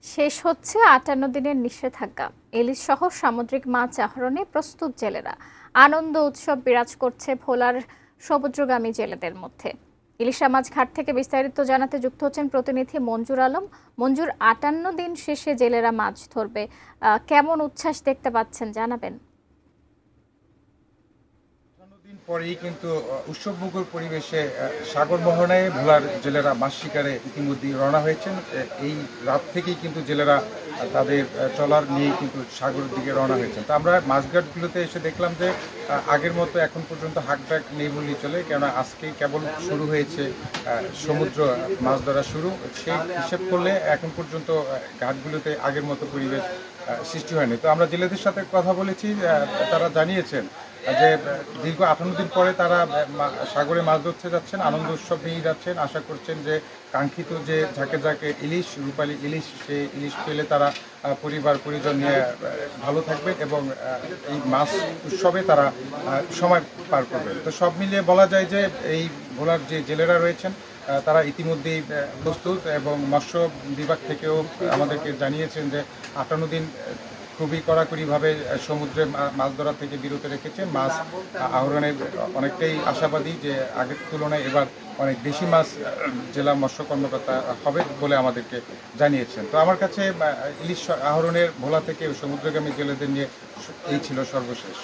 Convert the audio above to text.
শেষ হচ্ছে ৫৮ দিনের নিষেধাজ্ঞা। ইলিশ সহ সামুদ্রিক মাছ আহরণে প্রস্তুত জেলেরা। আনন্দ উৎসব বিরাজ করছে ভোলার সমুদ্রগামী জেলেদের মধ্যে। ইলিশা মাছ ঘাট থেকে বিস্তারিত জানাতে যুক্ত হচ্ছেন প্রতিনিধি মঞ্জুর আলম। মঞ্জুর, ৫৮ দিন শেষে জেলেরা মাছ ধরবে, কেমন উচ্ছ্বাস দেখতে পাচ্ছেন জানাবেন? দিন পরেই কিন্তু উৎসবমুখর পরিবেশে সাগর মোহনায় ভোলার জেলেরা মাছ শিকারে ইতিমধ্যেই রওনা হয়েছেন। এই রাত থেকেই কিন্তু জেলেরা তাদের ট্রলার নিয়ে কিন্তু সাগরের দিকে রওনা হয়েছেন। তো আমরা মাছঘাটগুলোতে এসে দেখলাম যে আগের মতো এখন পর্যন্ত হাঁকডাক নেই বললেই চলে, কেননা আজকে কেবল শুরু হয়েছে সমুদ্র মাছ ধরা শুরু। সেই হিসেব করলে এখন পর্যন্ত ঘাটগুলোতে আগের মতো পরিবেশ সৃষ্টি হয়নি। তো আমরা জেলেদের সাথে কথা বলেছি, তারা জানিয়েছেন যে দীর্ঘ ৫৮ দিন পরে তারা সাগরে মাছ ধরতে যাচ্ছেন, আনন্দ উৎসব নিয়ে যাচ্ছেন। আশা করছেন যে কাঙ্ক্ষিত যে ঝাঁকে ঝাঁকে ইলিশ, রূপালী ইলিশ, সেই ইলিশ পেলে তারা পরিবার পরিজন নিয়ে ভালো থাকবেন এবং এই মাছ উৎসবে তারা সময় পার করবেন। তো সব মিলিয়ে বলা যায় যে এই ভোলার যে জেলেরা রয়েছেন তারা ইতিমধ্যেই প্রস্তুত এবং মৎস্য বিভাগ থেকেও আমাদেরকে জানিয়েছেন যে ৫৮ দিন খুবই কড়াকড়িভাবে সমুদ্রে মাছ ধরা থেকে বিরত রেখেছে। মাছ আহরণে অনেকটাই আশাবাদী যে আগের তুলনায় এবার অনেক বেশি মাছ জেলা মৎস্য কর্মকর্তা হবে বলে আমাদেরকে জানিয়েছেন। তো আমার কাছে ইলিশ আহরণের ভোলা থেকে সমুদ্রগামী জেলেদের নিয়ে এই ছিল সর্বশেষ।